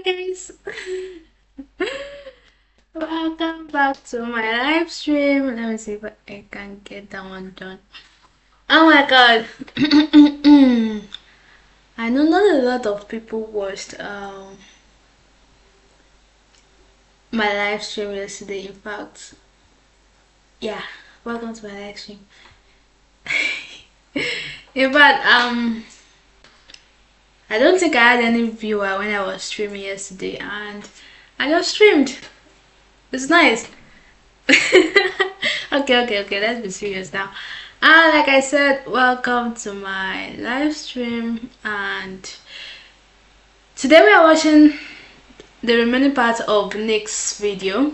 guys. Welcome back to my live stream. Let me see if I can get that one done. Oh my god. I know not a lot of people watched my live stream yesterday. In fact, yeah, welcome to my live stream. In fact, I don't think I had any viewer when I was streaming yesterday, and I just streamed. It's nice. Okay, let's be serious now. And like I said, welcome to my live stream, and today we are watching the remaining part of Nick's video.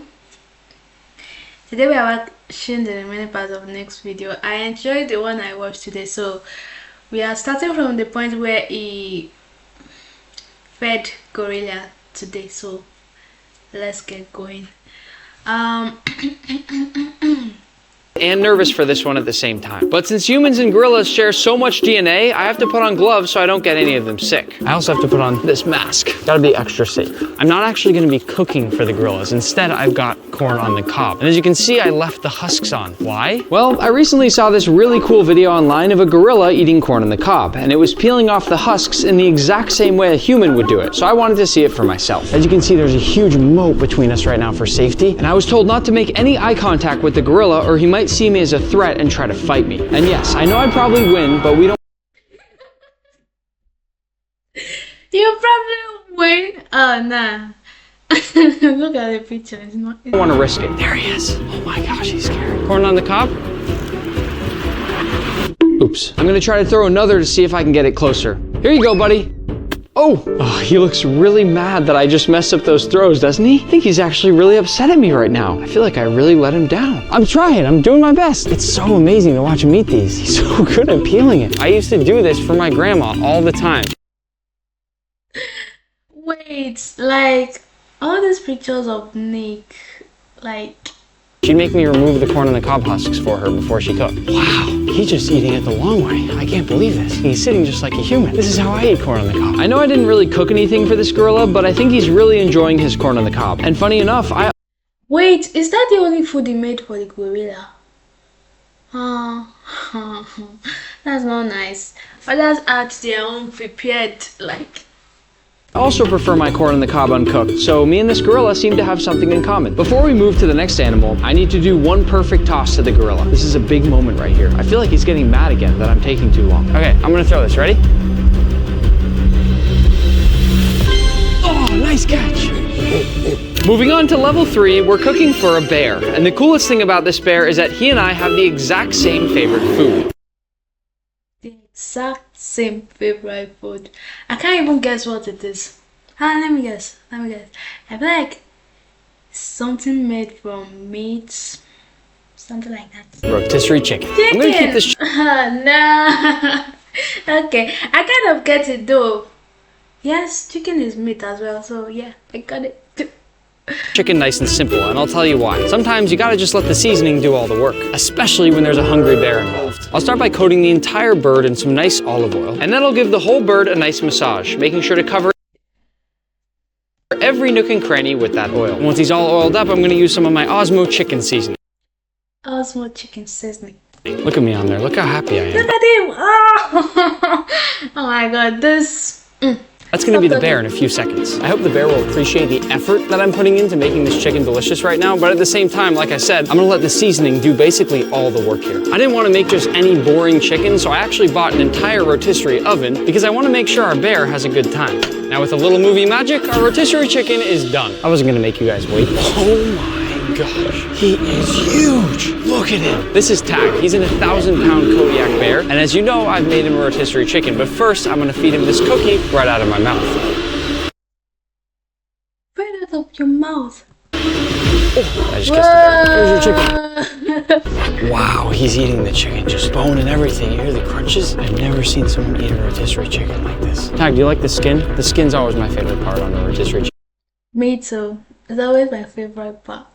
I enjoyed the one I watched today, so we are starting from the point where he fed gorilla today, so let's get going. And nervous for this one at the same time. But since humans and gorillas share so much DNA, I have to put on gloves so I don't get any of them sick. I also have to put on this mask. Gotta be extra safe. I'm not actually gonna be cooking for the gorillas. Instead, I've got corn on the cob. And as you can see, I left the husks on. Why? Well, I recently saw this really cool video online of a gorilla eating corn on the cob, and it was peeling off the husks in the exact same way a human would do it. So I wanted to see it for myself. As you can see, there's a huge moat between us right now for safety, and I was told not to make any eye contact with the gorilla or he might see me as a threat and try to fight me. And yes, I know I'd probably win, but we don't. You probably win. Oh nah. Look at the picture. It's not. I don't want to risk it. There he is. Oh my gosh, he's scary. Corn on the cob. Oops. I'm gonna try to throw another to see if I can get it closer. Here you go, buddy. Oh, he looks really mad that I just messed up those throws, doesn't he? I think he's actually really upset at me right now. I feel like I really let him down. I'm trying, I'm doing my best. It's so amazing to watch him eat these. He's so good at peeling it. I used to do this for my grandma all the time. Wait, like all these pictures of Nick, like she'd make me remove the corn and the cob husks for her before she cooked. Wow, he's just eating it the long way. I can't believe this. He's sitting just like a human. This is how I eat corn on the cob. I know I didn't really cook anything for this gorilla, but I think he's really enjoying his corn on the cob. And funny enough, Wait, is that the only food he made for the gorilla? That's not nice. Others add their own prepared, like. I also prefer my corn on the cob uncooked, so me and this gorilla seem to have something in common. Before we move to the next animal, I need to do one perfect toss to the gorilla. This is a big moment right here. I feel like he's getting mad again that I'm taking too long. Okay, I'm gonna throw this. Ready? Oh, nice catch! Moving on to level 3, we're cooking for a bear. And the coolest thing about this bear is that he and I have the exact same favorite food. The exact same favorite food. I can't even guess what it is. Let me guess. I feel like something made from meat, something like that. Rotisserie chicken. I'm gonna keep this. No. Okay, I kind of get it though. Yes, chicken is meat as well, so yeah, I got it. Chicken nice and simple, and I'll tell you why. Sometimes you gotta just let the seasoning do all the work, especially when there's a hungry bear involved. I'll start by coating the entire bird in some nice olive oil, and that'll give the whole bird a nice massage, making sure to cover every nook and cranny with that oil. Once he's all oiled up, I'm gonna use some of my Osmo chicken seasoning. Osmo chicken seasoning. Look at me on there, look how happy I am. Look at him! Oh, oh my god, this... That's gonna be the bear in a few seconds. I hope the bear will appreciate the effort that I'm putting into making this chicken delicious right now, but at the same time, like I said, I'm gonna let the seasoning do basically all the work here. I didn't wanna make just any boring chicken, so I actually bought an entire rotisserie oven because I wanna make sure our bear has a good time. Now with a little movie magic, our rotisserie chicken is done. I wasn't gonna make you guys wait. Oh my gosh, he is huge. Look at him. This is Tag. He's an 1,000-pound Kodiak bear, and as you know, I've made him a rotisserie chicken, but first I'm gonna feed him this cookie right out of my mouth. Right out of your mouth. Oh, I just kissed the bear. There's your chicken. Wow, he's eating the chicken, just bone and everything. You hear the crunches? I've never seen someone eat a rotisserie chicken like this. Tag, do you like the skin? The skin's always my favorite part on a rotisserie chicken. Me too. It's always my favorite part.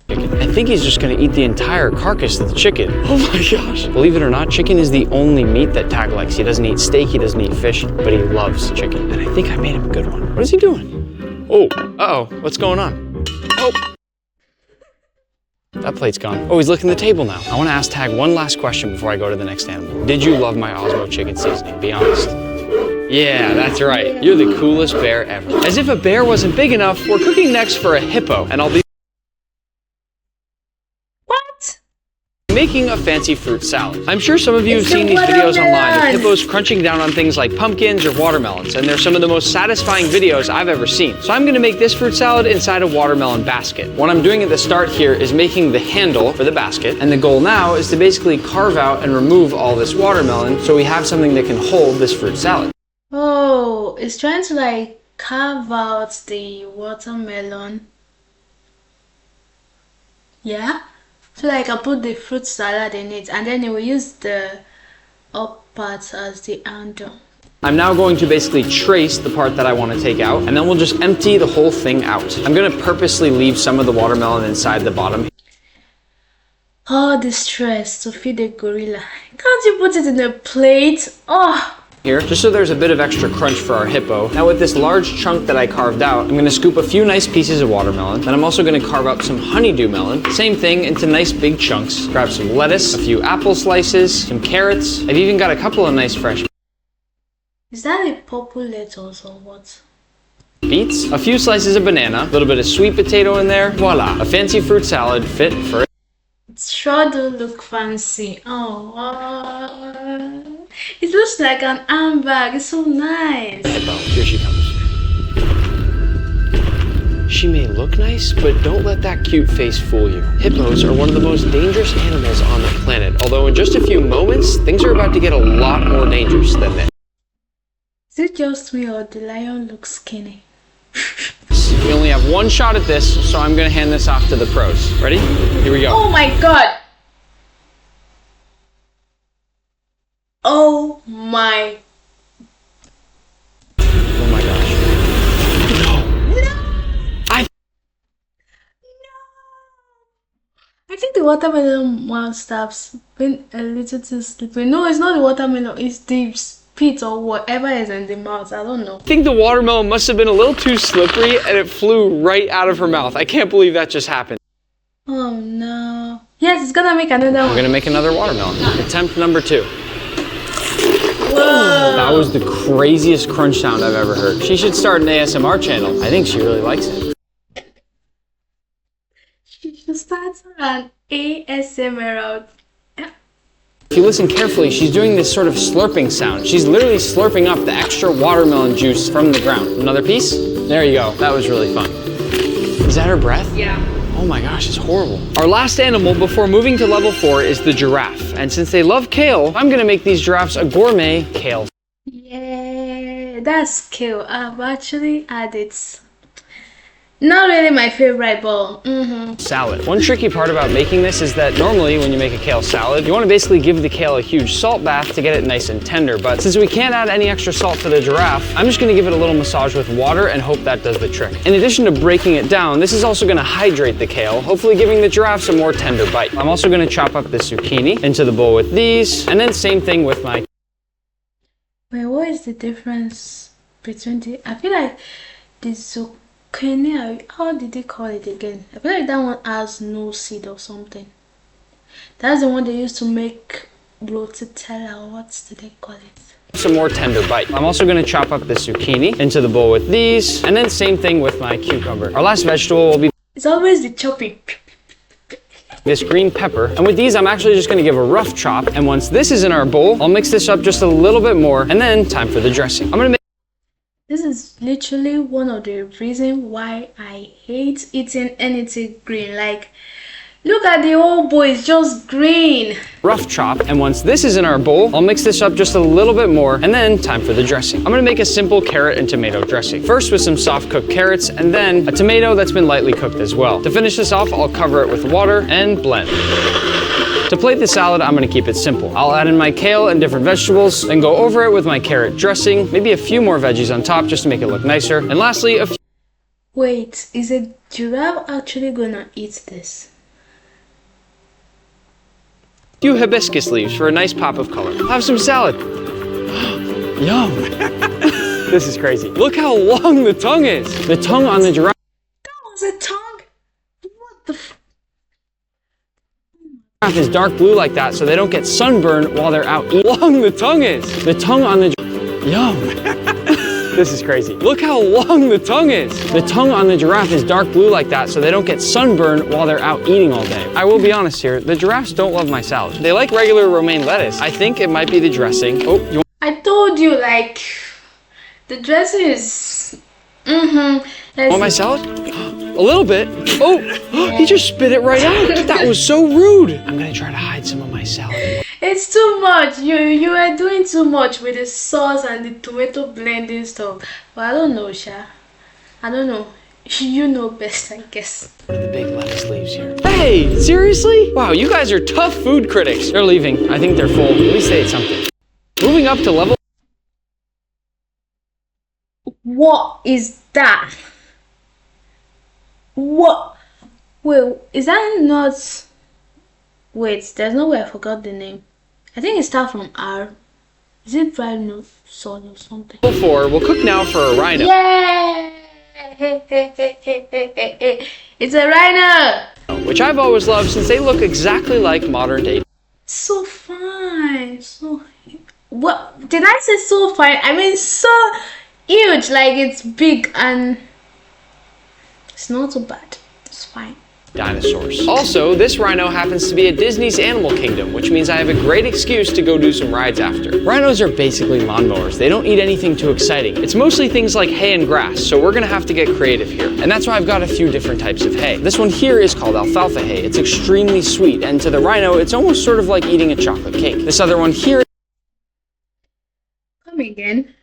I think he's just gonna eat the entire carcass of the chicken. Oh my gosh. Believe it or not, chicken is the only meat that Tag likes. He doesn't eat steak, he doesn't eat fish, but he loves chicken. And I think I made him a good one. What is he doing? Oh, uh-oh, what's going on? Oh, that plate's gone. Oh, he's licking the table now. I want to ask Tag one last question before I go to the next animal. Did you love my Osmo chicken seasoning? Be honest. Yeah, that's right. You're the coolest bear ever. As if a bear wasn't big enough, we're cooking next for a hippo, and I'll be making a fancy fruit salad. I'm sure some of you have seen these videos online of hippos crunching down on things like pumpkins or watermelons, and they're some of the most satisfying videos I've ever seen. So I'm gonna make this fruit salad inside a watermelon basket. What I'm doing at the start here is making the handle for the basket, and the goal now is to basically carve out and remove all this watermelon so we have something that can hold this fruit salad. Oh, it's trying to like carve out the watermelon. Yeah? So like I put the fruit salad in it, and then it will use the up part as the handle. I'm now going to basically trace the part that I want to take out, and then we'll just empty the whole thing out. I'm going to purposely leave some of the watermelon inside the bottom. All the stress to feed the gorilla. Can't you put it in a plate? Oh! Here, just so there's a bit of extra crunch for our hippo. Now with this large chunk that I carved out, I'm gonna scoop a few nice pieces of watermelon. Then I'm also gonna carve out some honeydew melon. Same thing into nice big chunks. Grab some lettuce, a few apple slices, some carrots. I've even got a couple of nice fresh Is that a purple lettuce or what? beets, a few slices of banana, a little bit of sweet potato in there. Voila, a fancy fruit salad fit for it. It sure do look fancy. Oh, it looks like an handbag. It's so nice. Hippo, here she comes. She may look nice, but don't let that cute face fool you. Hippos are one of the most dangerous animals on the planet, although in just a few moments, things are about to get a lot more dangerous than this. Is it just me or the lion looks skinny? We only have one shot at this, so I'm gonna hand this off to the pros. Ready? Here we go. Oh my god! Oh my... Oh my gosh. No! I think the watermelon must have been a little too slippery. No, it's not the watermelon, it's the spit or whatever is in the mouth. I don't know. I think the watermelon must have been a little too slippery and it flew right out of her mouth. I can't believe that just happened. Oh no. Yes, it's gonna make another one. We're gonna make another watermelon. Attempt number 2. Whoa. That was the craziest crunch sound I've ever heard. She should start an ASMR channel. I think she really likes it. She should start an ASMR out. If you listen carefully, she's doing this sort of slurping sound. She's literally slurping up the extra watermelon juice from the ground. Another piece? There you go. That was really fun. Is that her breath? Yeah. Oh my gosh, it's horrible. Our last animal before moving to level 4 is the giraffe. And since they love kale, I'm gonna make these giraffes a gourmet kale. Yeah, that's kale. I've actually had it. Not really my favorite, but Salad. One tricky part about making this is that normally when you make a kale salad, you want to basically give the kale a huge salt bath to get it nice and tender. But since we can't add any extra salt to the giraffe, I'm just going to give it a little massage with water and hope that does the trick. In addition to breaking it down, this is also going to hydrate the kale, hopefully giving the giraffes a more tender bite. I'm also going to chop up the zucchini into the bowl with these, and then same thing with my... wait, what is the difference between the... I feel like the zucchini, how did they call it again? I feel like that one has no seed or something. That's the one they used to make bloatella, or what did they call it? Some more tender bite. I'm also going to chop up the zucchini into the bowl with these, and then same thing with my cucumber. Our last vegetable will be... It's always the chopping. This green pepper. And with these, I'm actually just gonna give a rough chop. And once this is in our bowl, I'll mix this up just a little bit more, and then time for the dressing. I'm gonna make... This is literally one of the reasons why I hate eating anything green. Like, look at the whole bowl, it's just green. Rough chop, and once this is in our bowl, I'll mix this up just a little bit more, and then time for the dressing. I'm gonna make a simple carrot and tomato dressing. First with some soft cooked carrots, and then a tomato that's been lightly cooked as well. To finish this off, I'll cover it with water and blend. To plate the salad, I'm gonna keep it simple. I'll add in my kale and different vegetables, and go over it with my carrot dressing, maybe a few more veggies on top just to make it look nicer, and lastly, a few... Wait, is a giraffe actually gonna eat this? few hibiscus leaves for a nice pop of color. Have some salad. Yum. This is crazy. Look how long the tongue is. The tongue on the giraffe. That was a tongue? What the f... Giraffe is dark blue like that so they don't get sunburned while they're out eating. How long the tongue is. The tongue on the Yum. This is crazy. Look how long the tongue is. The tongue on the giraffe is dark blue like that so they don't get sunburned while they're out eating all day. I will be honest here, the giraffes don't love my salad. They like regular romaine lettuce. I think it might be the dressing. Oh, you I told you, like, the dressing is... want my salad? A little bit. Oh, he just spit it right out. That was so rude. I'm gonna try to hide some of my salad. It's too much. You are doing too much with the sauce and the tomato blending stuff. But I don't know, Sha. I don't know. You know best, I guess. What are the big lettuce leaves here? Hey, seriously? Wow, you guys are tough food critics. They're leaving. I think they're full. At least they ate something. Moving up to level. What is that? What? Wait, is that not... Wait, there's no way I forgot the name. I think it starts from R. Is it Rhinos or something? Level 4, we'll cook now for a rhino. Yay! It's a rhino! Which I've always loved since they look exactly like modern day. So fine. So... What? Did I say so fine? I mean so huge. Like it's big and... It's not so bad. It's fine. Dinosaurs. Also, this rhino happens to be at Disney's Animal Kingdom, which means I have a great excuse to go do some rides after. Rhinos are basically lawnmowers. They don't eat anything too exciting. It's mostly things like hay and grass, so we're gonna have to get creative here. And that's why I've got a few different types of hay. This one here is called alfalfa hay. It's extremely sweet, and to the rhino, it's almost sort of like eating a chocolate cake. This other one here... Come again.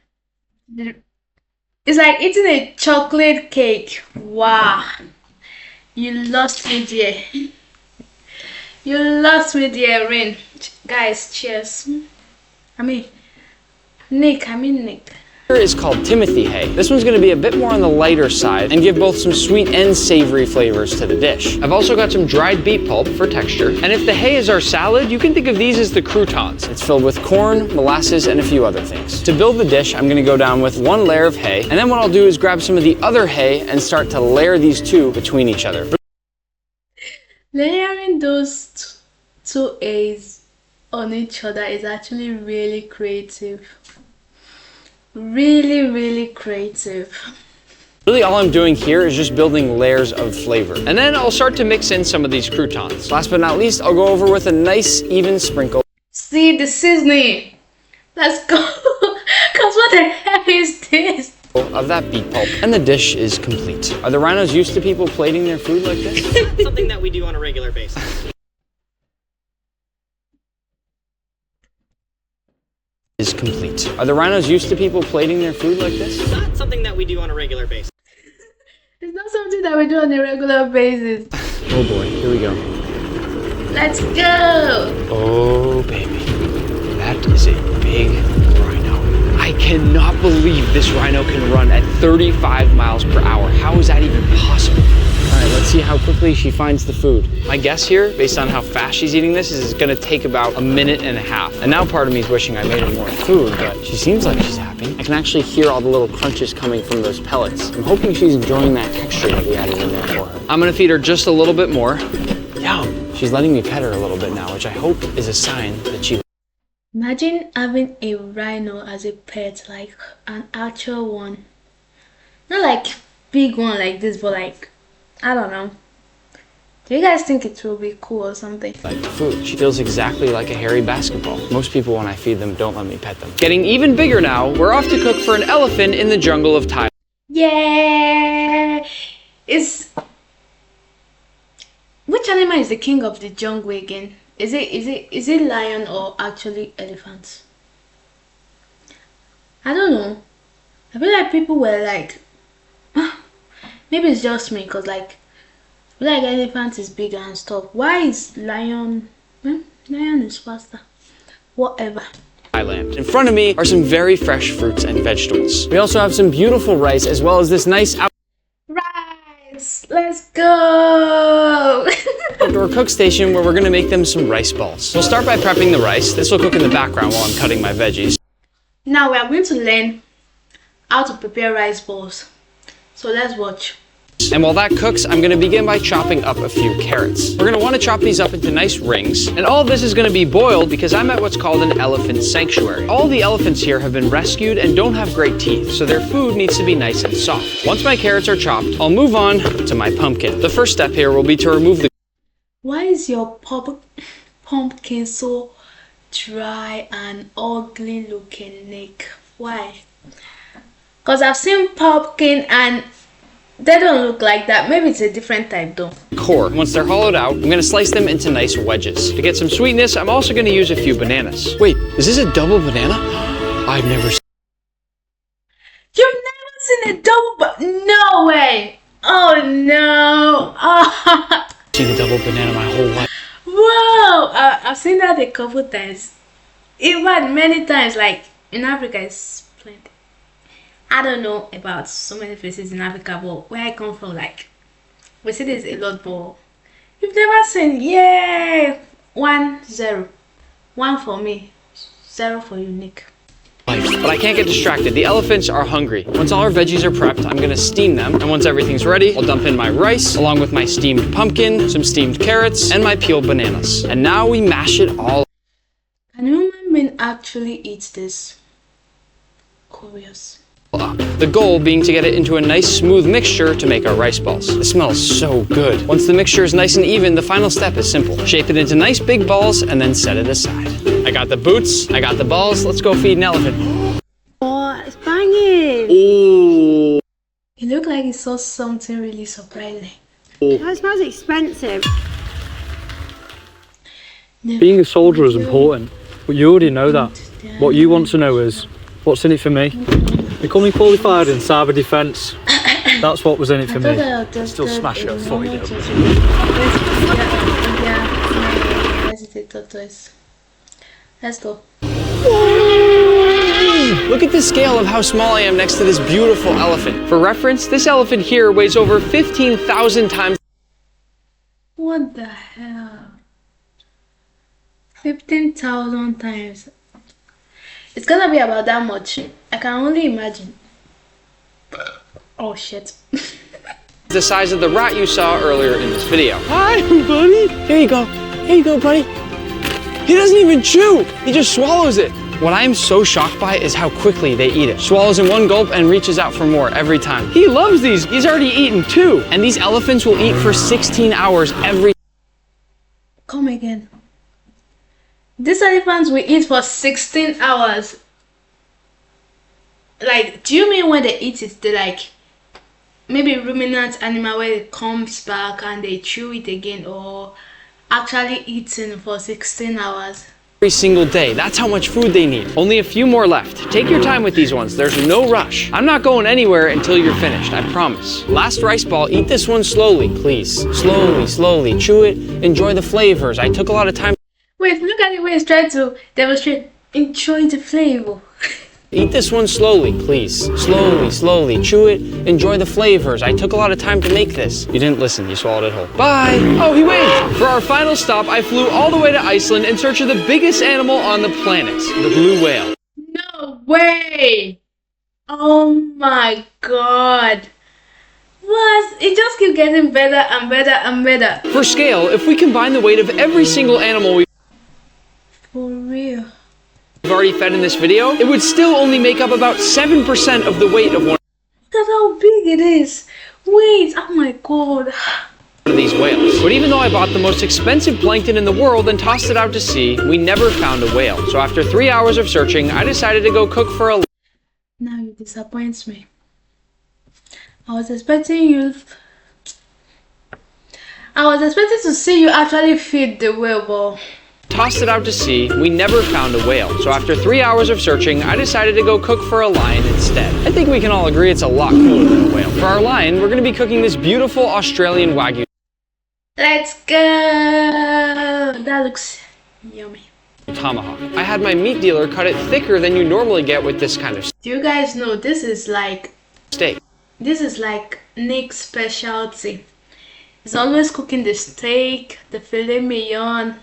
It's like eating a chocolate cake. Wow. You lost me, dear. You lost me, dear Rain. Guys, cheers. Nick. Here is called Timothy hay. This one's gonna be a bit more on the lighter side and give both some sweet and savory flavors to the dish. I've also got some dried beet pulp for texture. And if the hay is our salad, you can think of these as the croutons. It's filled with corn, molasses, and a few other things. To build the dish, I'm gonna go down with one layer of hay, and then what I'll do is grab some of the other hay and start to layer these two between each other. Layering those two A's on each other is actually really creative. Really creative. Really all I'm doing here is just building layers of flavor. And then I'll start to mix in some of these croutons. Last but not least, I'll go over with a nice even sprinkle. See the seasoning. Let's go. Cause what the hell is this? Of that beet pulp. And the dish is complete. Are the rhinos used to people plating their food like this? Something that we do on a regular basis. Is complete. Are the rhinos used to people plating their food like this? It's not something that we do on a regular basis. It's not something that we do on a regular basis. Oh boy, here we go. Let's go! Oh baby, that is a big rhino. I cannot believe this rhino can run at 35 miles per hour. How is that even possible? All right, let's see how quickly she finds the food. My guess here, based on how fast she's eating this, is it's gonna take about a minute and a half. And now part of me is wishing I made her more food, but she seems like she's happy. I can actually hear all the little crunches coming from those pellets. I'm hoping she's enjoying that texture that we added in there for her. I'm gonna feed her just a little bit more. Yum. She's letting me pet her a little bit now, which I hope is a sign that she... Imagine having a rhino as a pet, like an actual one. Not like big one like this, but like, I don't know. Do you guys think it will be cool or something? Like food. She feels exactly like a hairy basketball. Most people, when I feed them, don't let me pet them. Getting even bigger now, we're off to cook for an elephant in the jungle of Thailand. Yeah! Which animal is the king of the jungle again? Is it lion or actually elephant? I don't know. I feel like people were like, maybe it's just me, cause like elephant is bigger and stuff. Why is lion? Lion is faster. Whatever. Thailand. In front of me are some very fresh fruits and vegetables. We also have some beautiful rice as well as this nice rice. Let's go. outdoor cook station where we're gonna make them some rice balls. We'll start by prepping the rice. This will cook in the background while I'm cutting my veggies. Now we are going to learn how to prepare rice balls. So let's watch. And while that cooks, I'm gonna begin by chopping up a few carrots. We're gonna wanna chop these up into nice rings, and all of this is gonna be boiled because I'm at what's called an elephant sanctuary. All the elephants here have been rescued and don't have great teeth, so their food needs to be nice and soft. Once my carrots are chopped, I'll move on to my pumpkin. The first step here will be to remove the... Why is your pumpkin so dry and ugly looking, Nick? Why? Because I've seen pumpkin and they don't look like that. Maybe it's a different type though. core. Once they're hollowed out, I'm gonna slice them into nice wedges. To get some sweetness, I'm also gonna use a few bananas. Wait, is this a double banana? I've never seen... You've never seen a double no way! Oh no! Oh. seen a double banana my whole life. Whoa! I've seen that a couple times. Even many times, like in Africa, it's plenty. I don't know about so many places in Africa, but where I come from, like, we see this a lot, but you've never seen, yay! 1-0. 1 for me, 0 for you, Nick. But I can't get distracted. The elephants are hungry. Once all our veggies are prepped, I'm gonna steam them. And once everything's ready, I'll dump in my rice, along with my steamed pumpkin, some steamed carrots, and my peeled bananas. And now we mash it all. Can a human being actually eat this? Curious. Up. The goal being to get it into a nice smooth mixture to make our rice balls. It smells so good. Once the mixture is nice and even, the final step is simple. Shape it into nice big balls and then set it aside. I got the boots, I got the balls, let's go feed an elephant. Oh, it's banging! Ooh. It looked like it saw something really surprising. That smells expensive. Being a soldier is important, but you already know that. What you want to know is, what's in it for me? Becoming qualified in cyber defence. That's what was in it for me. Still smash it at 40 Let's go. Look at the scale of how small I am next to this beautiful elephant. For reference, this elephant here weighs over 15,000 times. What the hell? 15,000 times. It's gonna be about that much. I can only imagine. Oh shit. The size of the rat you saw earlier in this video. Hi, buddy. Here you go. Here you go, buddy. He doesn't even chew. He just swallows it. What I am so shocked by is how quickly they eat it. Swallows in one gulp and reaches out for more every time. He loves these. He's already eaten 2. And these elephants will eat for 16 hours every... Come again. These elephants will eat for 16 hours. Like, do you mean when they eat it, they like maybe ruminant animal where it comes back and they chew it again, or actually eating for 16 hours? Every single day. That's how much food they need. Only a few more left. Take your time with these ones. There's no rush. I'm not going anywhere until you're finished, I promise. Last rice ball, eat this one slowly, please. Slowly, slowly. Chew it. Enjoy the flavors. I took a lot of time. Wait, look at the way he's trying to demonstrate. Enjoy the flavor. Eat this one slowly, please. Slowly, slowly. Chew it. Enjoy the flavors. I took a lot of time to make this. You didn't listen. You swallowed it whole. Bye. Oh, he waved. For our final stop, I flew all the way to Iceland in search of the biggest animal on the planet, the blue whale. No way. Oh my god. What? It just keeps getting better and better and better. For scale, if we combine the weight of every single animal we've For real. already fed in this video, it would still only make up about 7% of the weight of one Look at how big it is. Wait, oh my god. of these whales. But even though I bought the most expensive plankton in the world and tossed it out to sea, we never found a whale. So after 3 hours of searching, I decided to go cook for a... Now you disappoint me. I was expecting to see you actually feed the whale, but Tossed it out to sea, we never found a whale. So after 3 hours of searching, I decided to go cook for a lion instead. I think we can all agree it's a lot cooler than a whale. For our lion, we're gonna be cooking this beautiful Australian Wagyu let's go. That looks yummy. tomahawk. I had my meat dealer cut it thicker than you normally get with this kind of Do you guys know this is like steak. Nick's specialty. He's always cooking the steak, the filet mignon.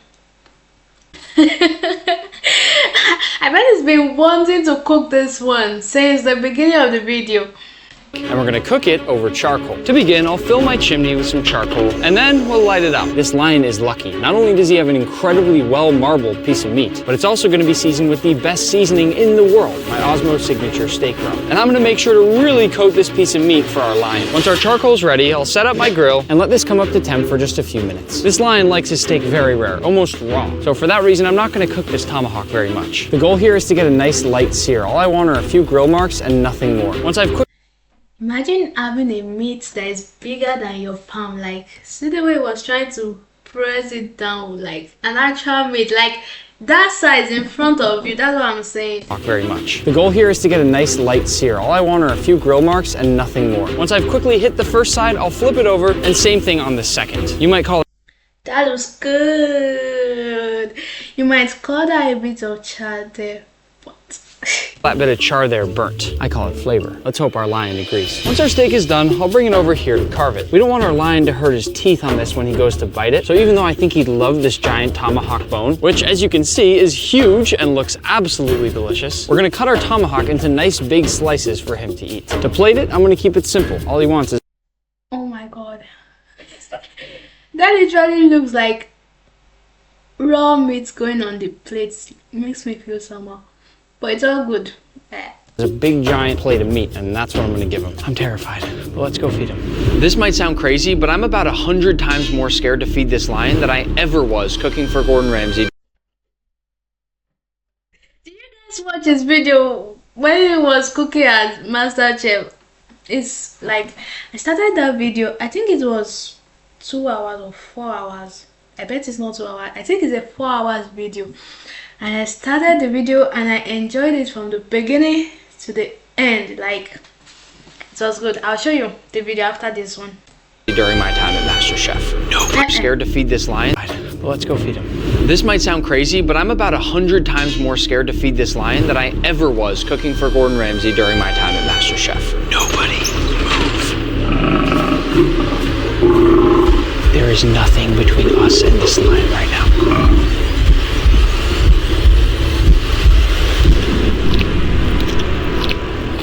I bet he's been wanting to cook this one since the beginning of the video. And we're gonna cook it over charcoal. To begin, I'll fill my chimney with some charcoal, and then we'll light it up. This lion is lucky. Not only does he have an incredibly well-marbled piece of meat, but it's also gonna be seasoned with the best seasoning in the world, my Osmo signature steak rub. And I'm gonna make sure to really coat this piece of meat for our lion. Once our charcoal's ready, I'll set up my grill and let this come up to temp for just a few minutes. This lion likes his steak very rare, almost raw. So for that reason, I'm not gonna cook this tomahawk very much. The goal here is to get a nice light sear. All I want are a few grill marks and nothing more. Once I've cooked. Imagine having a meat that is bigger than your palm. Like, see the way he was trying to press it down, like an actual meat, like that size in front of you. That's what I'm saying. Very much. The goal here is to get a nice light sear. All I want are a few grill marks and nothing more. Once I've quickly hit the first side, I'll flip it over, and same thing on the second. You might call it. That looks good. You might call that a bit of char there, but That bit of char there burnt. I call it flavor. Let's hope our lion agrees. Once our steak is done, I'll bring it over here to carve it. We don't want our lion to hurt his teeth on this when he goes to bite it. So even though I think he'd love this giant tomahawk bone, which as you can see is huge and looks absolutely delicious, we're gonna cut our tomahawk into nice big slices for him to eat. To plate it, I'm gonna keep it simple. All he wants is. oh my god. That literally looks like raw meat going on the plate. It makes me feel somehow. But it's all good. There's a big giant plate of meat, and that's what I'm gonna give him. I'm terrified, but let's go feed him. This might sound crazy, but I'm about 100 times more scared to feed this lion than I ever was cooking for Gordon Ramsay. Did you guys watch his video when he was cooking at MasterChef? It's like, I started that video, I think it was 2 hours or 4 hours. I bet it's not 2 hours. I think it's a 4 hours video. And I started the video and I enjoyed it from the beginning to the end. Like, it was good. I'll show you the video after this one. During my time at MasterChef. No, I'm scared to feed this lion. But let's go feed him. This might sound crazy, but I'm about 100 times more scared to feed this lion than I ever was cooking for Gordon Ramsay during my time at MasterChef. Nobody move. There is nothing between us and this lion right now.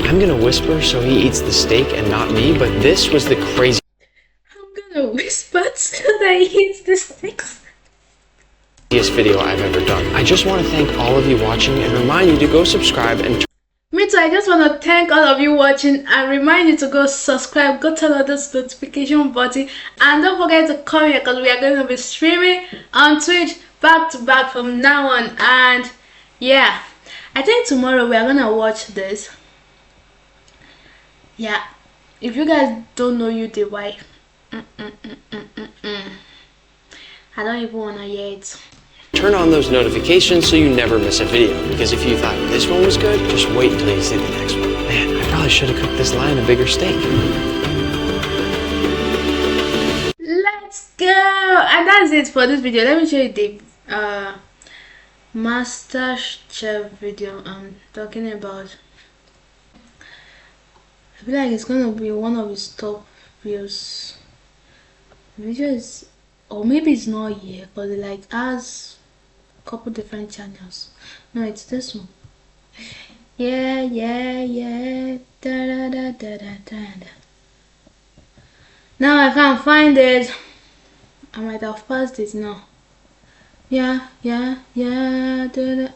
I'm gonna whisper so he eats the steak and not me, but this was the craziest I'm gonna whisper so that he eats the sticks. video I've ever done. I just want to thank all of you watching and remind you to go subscribe and Me too, I just want to thank all of you watching and remind you to go subscribe, go turn on this notification button, and don't forget to come here because we are going to be streaming on Twitch back to back from now on. And yeah, I think tomorrow we are gonna watch this. Yeah, if you guys don't know you the wife, I don't even wanna hear it. turn on those notifications so you never miss a video. Because if you thought this one was good, just wait until you see the next one. Man, I probably should have cooked this lion a bigger steak. Let's go! And that's it for this video. Let me show you the MasterChef video I'm talking about. I feel like it's gonna be one of his top views. The video is, or maybe it's not here, but it like has a couple different channels. No, it's this one. Yeah. Da, da, da, da, da, da. Now I can't find it. I might have passed it now. Yeah. Da,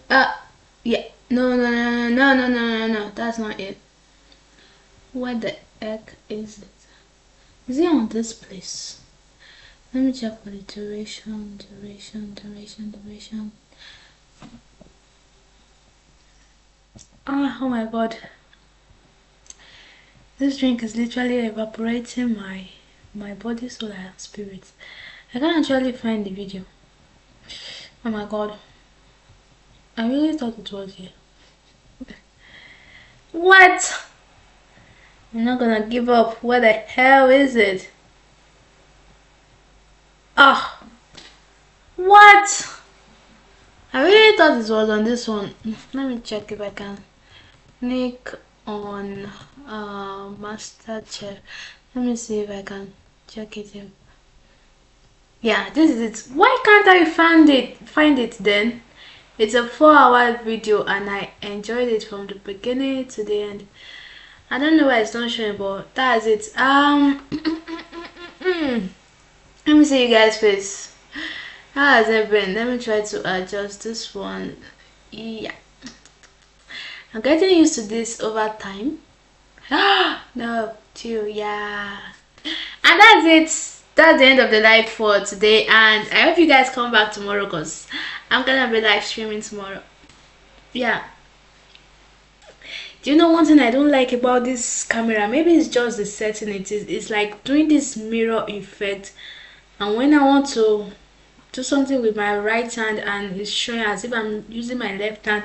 da. Yeah. No. That's not it. What the heck is it? Is it on this place? Let me check for the duration. Oh my god. This drink is literally evaporating my body, soul and spirit. I can't actually find the video. Oh my god. I really thought it was here. What? I'm not gonna give up. Where the hell is it? Ah, what? I really thought it was on this one. Let me check if I can click on MasterChef. Let me see if I can check it in. Yeah, this is it. Why can't I find it then? It's a 4-hour video and I enjoyed it from the beginning to the end. I don't know why it's not showing, but that's it. Let me see you guys' face. How has it been? Let me try to adjust this one. Yeah, I'm getting used to this over time. No, too, yeah. And that's it. That's the end of the live for today, and I hope you guys come back tomorrow because I'm gonna be live streaming tomorrow. Yeah. Do you know one thing I don't like about this camera? Maybe it's just the setting. It's like doing this mirror effect, and when I want to do something with my right hand and it's showing as if I'm using my left hand,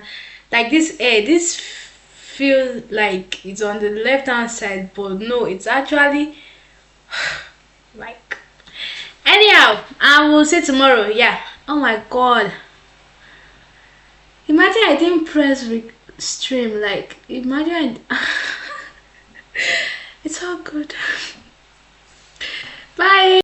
like this feels like it's on the left hand side, but no, it's actually like, anyhow, I will see tomorrow. Yeah. Oh my god, imagine I didn't press stream. Like, imagine it's all good.